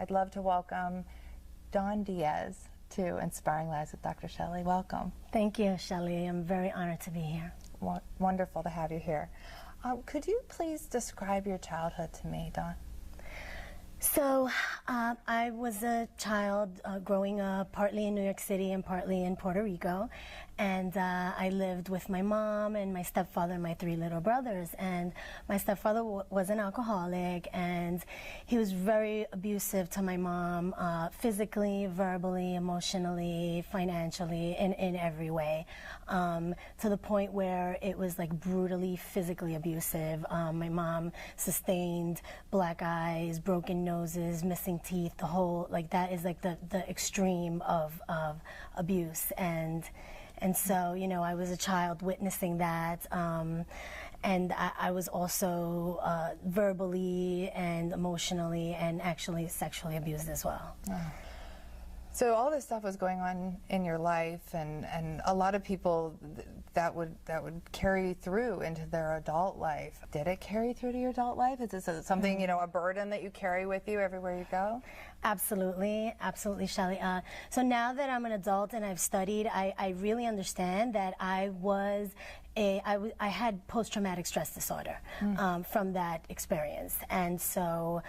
I'd love to welcome Dawn Diaz to Inspiring Lives with Dr. Shellie. Welcome. Thank you, Shellie. I'm very honored to be here. Wonderful to have you here. Could you please describe your childhood to me, Dawn? So, I was a child growing up partly in New York City and partly in Puerto Rico. And I lived with my mom and my stepfather and my three little brothers. And my stepfather was an alcoholic, and he was very abusive to my mom, physically, verbally, emotionally, financially, in every way, to the point where it was like brutally physically abusive. My mom sustained black eyes, broken noses, missing teeth, the whole, like that is like the extreme of abuse. And so, you know, I was a child witnessing that, and I was also verbally and emotionally and actually sexually abused as well. Oh. So all this stuff was going on in your life, and a lot of people that would carry through into their adult life. Did it carry through to your adult life? Is this something, you know, a burden that you carry with you everywhere you go? Absolutely, absolutely, Shellie. So now that I'm an adult and I've studied, I really understand that I had post-traumatic stress disorder from that experience, and so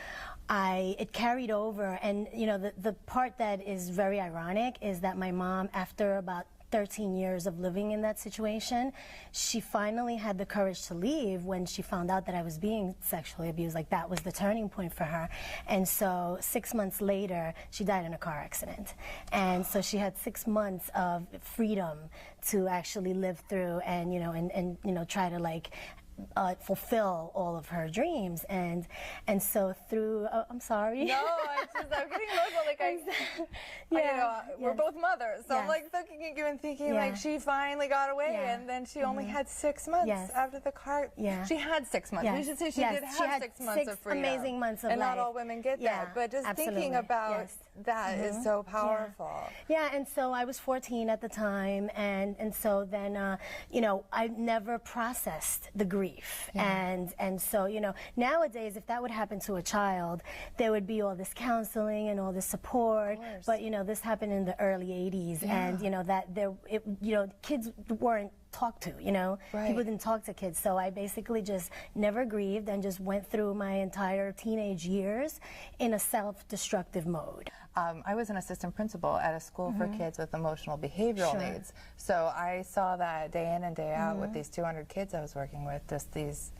it carried over. And you know, the part that is very ironic is that my mom, after about 13 years of living in that situation, she finally had the courage to leave when she found out that I was being sexually abused. Like, that was the turning point for her. And so 6 months later, she died in a car accident. And so she had 6 months of freedom to actually live through and, you know, try to like fulfill all of her dreams, and so through I'm sorry. No, I'm getting emotional. Like we're both mothers, so I'm like looking at you and thinking like she finally got away, and then she only had 6 months after the car. She had 6 months. We should say she did have 6 months of freedom. Amazing months of and life. not all women get that, but just thinking about that is so powerful. Yeah, and so I was 14 at the time, and so then you know, I never processed the grief. And so, you know, nowadays, if that would happen to a child, there would be all this counseling and all this support. But you know, this happened in the early 80s, and you know that kids weren't talked to, you know, people didn't talk to kids. So I basically just never grieved and just went through my entire teenage years in a self-destructive mode. I was an assistant principal at a school for kids with emotional behavioral needs. So I saw that day in and day out with these 200 kids I was working with, just these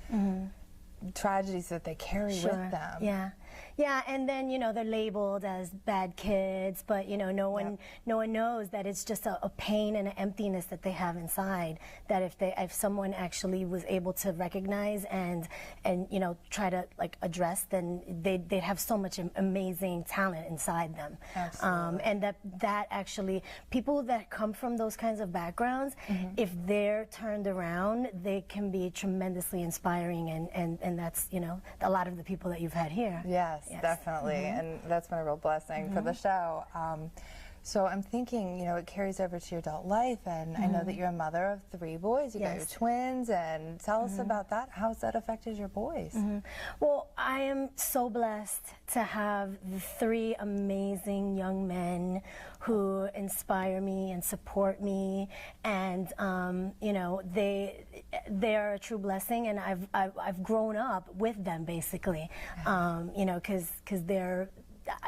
tragedies that they carry with them. Yeah, and then, you know, they're labeled as bad kids, but, you know, no one knows that it's just a pain and an emptiness that they have inside, that if someone actually was able to recognize and you know, try to like address, then they'd have so much amazing talent inside them. And that actually, people that come from those kinds of backgrounds, if they're turned around, they can be tremendously inspiring, and that's, you know, a lot of the people that you've had here. Yes, definitely, and that's been a real blessing for the show. So I'm thinking, you know, it carries over to your adult life, and I know that you're a mother of 3 boys. You got your twins, and tell us about that. How's that affected your boys? Well, I am so blessed to have the 3 amazing young men who inspire me and support me, and you know, they are a true blessing, and I've grown up with them basically, you know, because they're,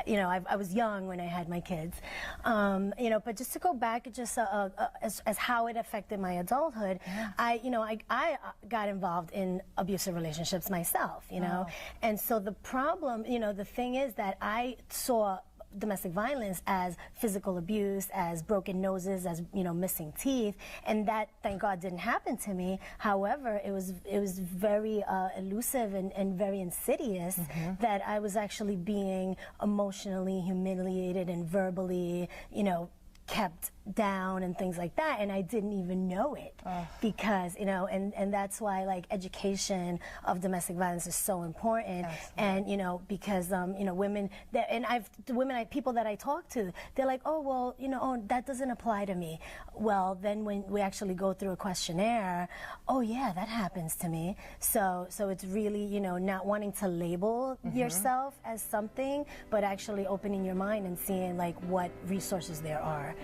you know, I was young when I had my kids, you know, but just to go back, just as how it affected my adulthood, I got involved in abusive relationships myself, you know, and so the problem, you know, the thing is that I saw domestic violence as physical abuse, as broken noses, as, you know, missing teeth, and that, thank God, didn't happen to me. However, it was very elusive and very insidious, that I was actually being emotionally humiliated and verbally, you know, kept down and things like that, and I didn't even know it because, you know, and that's why like education of domestic violence is so important. Absolutely. And you know, because you know, women that, and people that I talk to, they're like, oh well, you know, oh, that doesn't apply to me. Well, then when we actually go through a questionnaire, oh yeah, that happens to me. So it's really, you know, not wanting to label yourself as something, but actually opening your mind and seeing like what resources there are.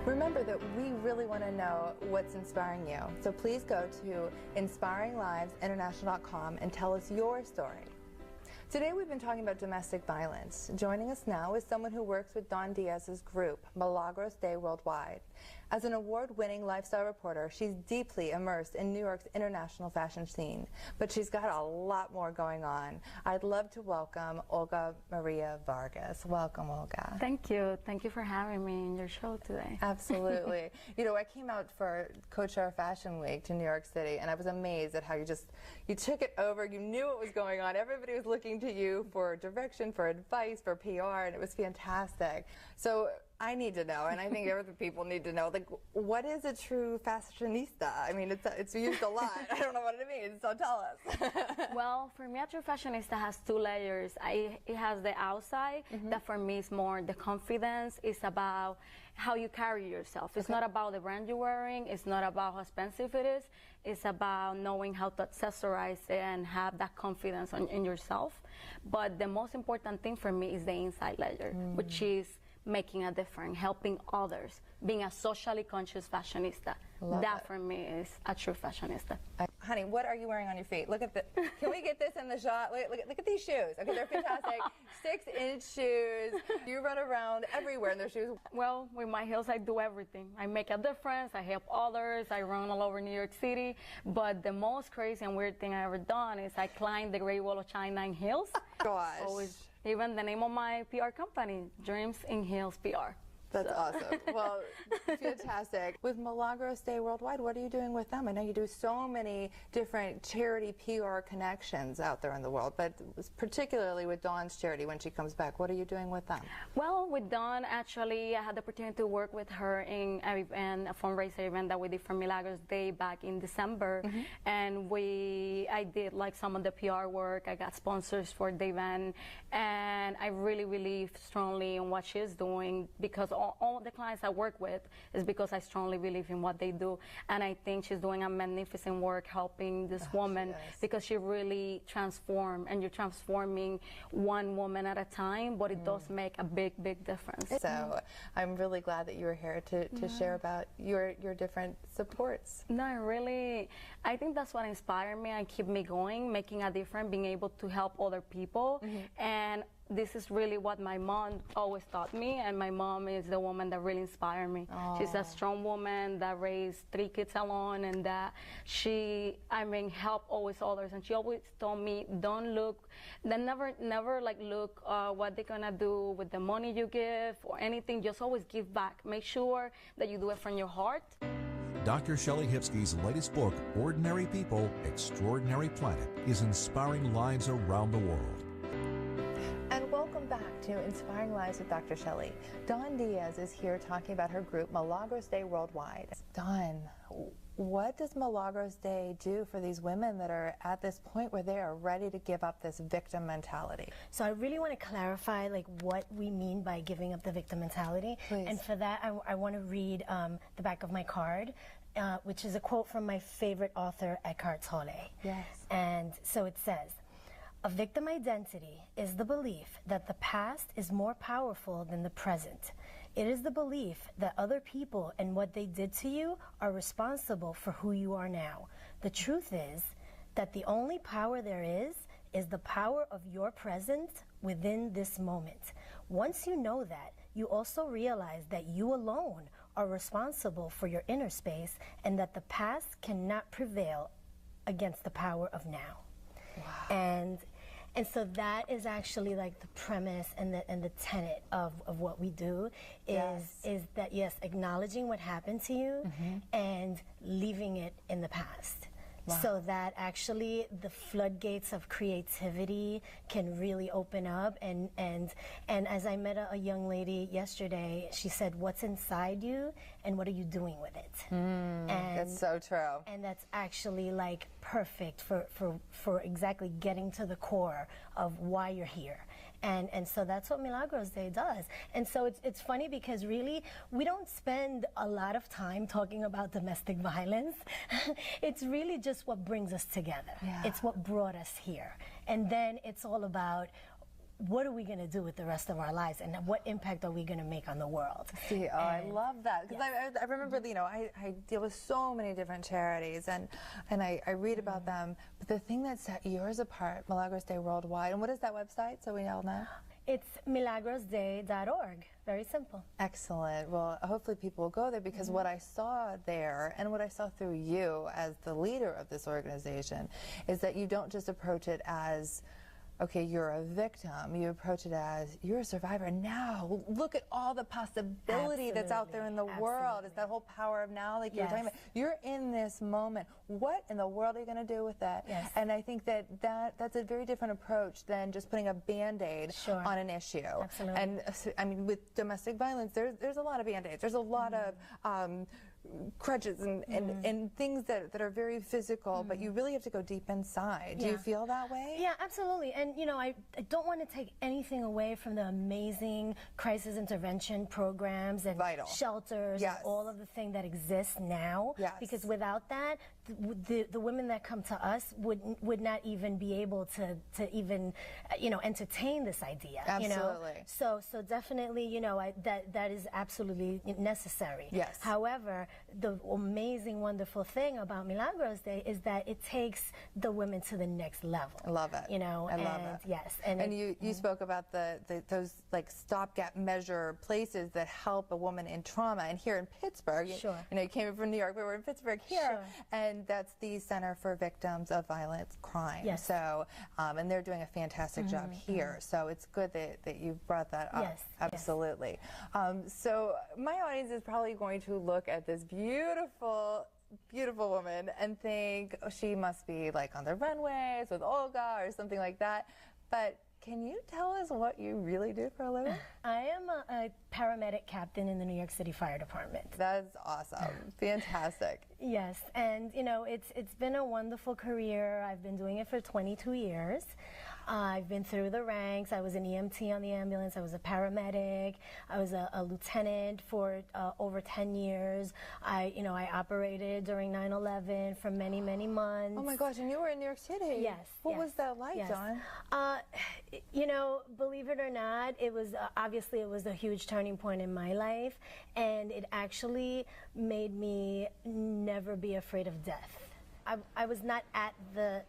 Remember that we really want to know what's inspiring you. So please go to inspiringlivesinternational.com and tell us your story. Today we've been talking about domestic violence. Joining us now is someone who works with Dawn Diaz's group, Milagros Day Worldwide. As an award-winning lifestyle reporter, she's deeply immersed in New York's international fashion scene, but she's got a lot more going on. I'd love to welcome Olga Maria Vargas. Welcome, Olga. Thank you. Thank you for having me in your show today. Absolutely. You know, I came out for Co-Chair Fashion Week to New York City, and I was amazed at how you took it over. You knew what was going on. Everybody was looking to you for direction, for advice, for PR, and it was fantastic. So I need to know, and I think other people need to know, like, what is a true fashionista? I mean, it's used a lot. I don't know what it means, so tell us. Well, for me, a true fashionista has two layers. It has the outside, that for me is more the confidence. It's about how you carry yourself. It's not about the brand you're wearing. It's not about how expensive it is. It's about knowing how to accessorize it and have that confidence in yourself. But the most important thing for me is the inside layer, which is making a difference, helping others, being a socially conscious fashionista. That for me is a true fashionista. Honey, what are you wearing on your feet? Look at the, can we get this in the shot? Look at these shoes. Okay, they're fantastic. 6-inch shoes. You run around everywhere in those shoes. Well, with my heels, I do everything. I make a difference, I help others, I run all over New York City. But the most crazy and weird thing I ever done is I climbed the Great Wall of China in heels. Gosh. Always, even the name of my PR company, Dreams in Heels PR. That's awesome. Well, fantastic. With Milagros Day Worldwide, what are you doing with them? I know you do so many different charity PR connections out there in the world, but particularly with Dawn's charity when she comes back. What are you doing with them? Well, with Dawn, actually, I had the opportunity to work with her in a fundraiser event that we did for Milagros Day back in December. And I did like some of the PR work. I got sponsors for the event. And I really believe strongly in what she's doing, because all the clients I work with is because I strongly believe in what they do. And I think she's doing a magnificent work helping this woman, because she really transformed, and you're transforming one woman at a time, but it does make a big, big difference. So I'm really glad that you were here to share about your different supports. No, I think that's what inspired me and keep me going, making a difference, being able to help other people. And this is really what my mom always taught me, and my mom is the woman that really inspired me. She's a strong woman that raised 3 kids alone, and that help always others. And she always told me, never like look what they're gonna do with the money you give or anything. Just always give back. Make sure that you do it from your heart. Dr. Shellie Hipsky's latest book, Ordinary People, Extraordinary Planet, is inspiring lives around the world. And welcome back to Inspiring Lives with Dr. Shellie. Dawn Diaz is here talking about her group, Milagros Day Worldwide. Dawn, what does Milagros Day do for these women that are at this point where they are ready to give up this victim mentality? So I really want to clarify like what we mean by giving up the victim mentality. Please. And for that, I want to read the back of my card, which is a quote from my favorite author, Eckhart Tolle. Yes. And so it says, "A victim identity is the belief that the past is more powerful than the present. It is the belief that other people and what they did to you are responsible for who you are now. The truth is that the only power there is the power of your present within this moment. Once you know that, you also realize that you alone are responsible for your inner space, and that the past cannot prevail against the power of now." Wow. And so that is actually like the premise and the tenet of what we do is that, yes, acknowledging what happened to you and leaving it in the past. so that actually the floodgates of creativity can really open up. And as I met a young lady yesterday, she said, what's inside you and what are you doing with it? And That's so true. And that's actually like perfect for exactly getting to the core of why you're here. And so that's what Milagros Day does. And so it's funny because really we don't spend a lot of time talking about domestic violence. It's really just what brings us together. Yeah. It's what brought us here. And then it's all about what are we going to do with the rest of our lives and what impact are we going to make on the world? See, I love that. Because I remember, you know, I deal with so many different charities and I read about them. But the thing that set yours apart, Milagros Day Worldwide, and what is that website so we all know? It's milagrosday.org. Very simple. Excellent. Well, hopefully people will go there because what I saw there and what I saw through you as the leader of this organization is that you don't just approach it as, okay, you're a victim. You approach it as you're a survivor. Now, look at all the possibility that's out there in the world. It's that whole power of now, like you were talking about. You're in this moment. What in the world are you going to do with that? Yes. And I think that's a very different approach than just putting a Band-Aid on an issue. Absolutely. And I mean, with domestic violence, there's a lot of Band-Aids. There's a lot of crutches and things that are very physical, but you really have to go deep inside. Do you feel that way? Yeah, absolutely. And you know, I don't want to take anything away from the amazing crisis intervention programs and shelters and all of the things that exist now. Because without that, the women that come to us would not even be able to even entertain this idea. Absolutely. You know? So definitely, that is absolutely necessary. Yes. However, the amazing, wonderful thing about Milagros Day is that it takes the women to the next level. I love it. You know, I love it. Yes. And you spoke about those like stopgap measure places that help a woman in trauma. And here in Pittsburgh, you know, you came from New York, but we're in Pittsburgh here, and that's the Center for Victims of Violent Crime. Yes. So, and they're doing a fantastic job here. So it's good that you brought that up. Yes. Absolutely. So my audience is probably going to look at this beautiful woman and think, oh, she must be like on the runways with Olga or something like that. But can you tell us what you really do for a living? I am a paramedic captain in the New York City Fire Department. That's awesome. Fantastic. Yes, and you know, it's been a wonderful career. I've been doing it for 22 years. I've been through the ranks. I was an EMT on the ambulance. I was a paramedic. I was a lieutenant for over 10 years. I operated during 9/11 for many, many months. Oh my gosh, and you were in New York City. Yes. What was that like, Dawn? You know, believe it or not, it was obviously it was a huge turning point in my life, and it actually made me never be afraid of death. I was not at the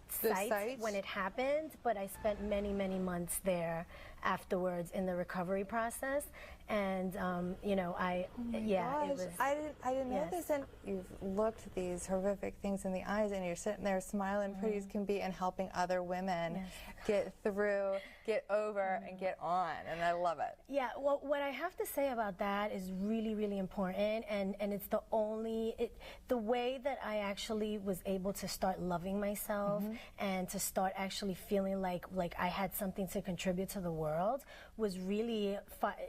site when it happened, but I spent many, many months there afterwards in the recovery process, and you know, it was. I didn't know this, and you've looked these horrific things in the eyes, and you're sitting there smiling, pretty as can be, and helping other women get through, get over, and get on, and I love it. Yeah, well, what I have to say about that is really, really important, and it's the way that I actually was able to start loving myself and to start actually feeling like I had something to contribute to the world was really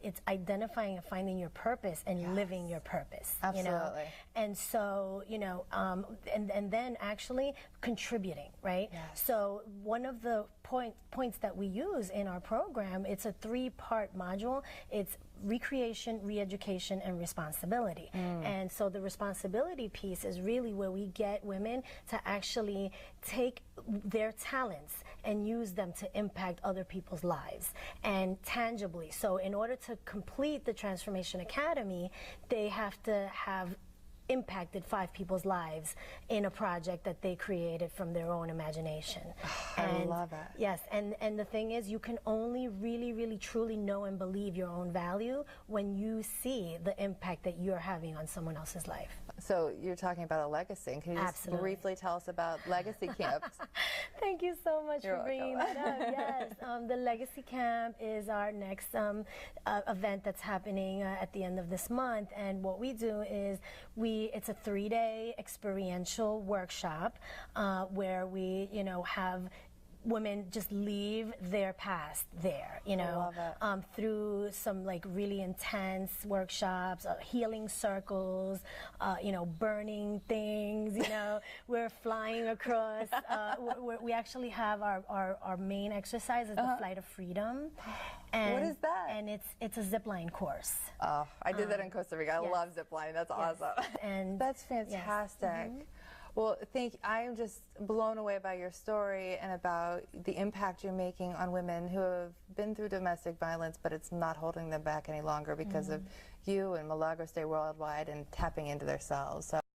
it's identifying and finding your purpose and living your purpose. Absolutely. You know? And so, you know, and then actually contributing, right? Yes. So one of the points that we use in our program, it's a 3-part module. It's recreation, re-education, and responsibility. And so the responsibility piece is really where we get women to actually take their talents and use them to impact other people's lives and tangibly. So in order to complete the Transformation Academy, they have to have impacted 5 people's lives in a project that they created from their own imagination. I love it. Yes, and the thing is, you can only really, really, truly know and believe your own value when you see the impact that you're having on someone else's life. So you're talking about a legacy. Can you just briefly tell us about Legacy Camps? Thank you so much for bringing welcome. that up. Yes, the Legacy Camp is our next event that's happening at the end of this month, and what we do is we it's a 3-day experiential workshop where we, you know, have women just leave their past there, you know, through some like really intense workshops, healing circles, you know, burning things, you know, we're flying across, we actually have our main exercise is the Flight of Freedom. And what is that? And it's a zip line course. Oh, I did that in Costa Rica. I love zip lining. That's awesome. And that's fantastic. Well, I'm just blown away by your story and about the impact you're making on women who have been through domestic violence, but it's not holding them back any longer because of you and Milagros Day Worldwide and tapping into their selves. So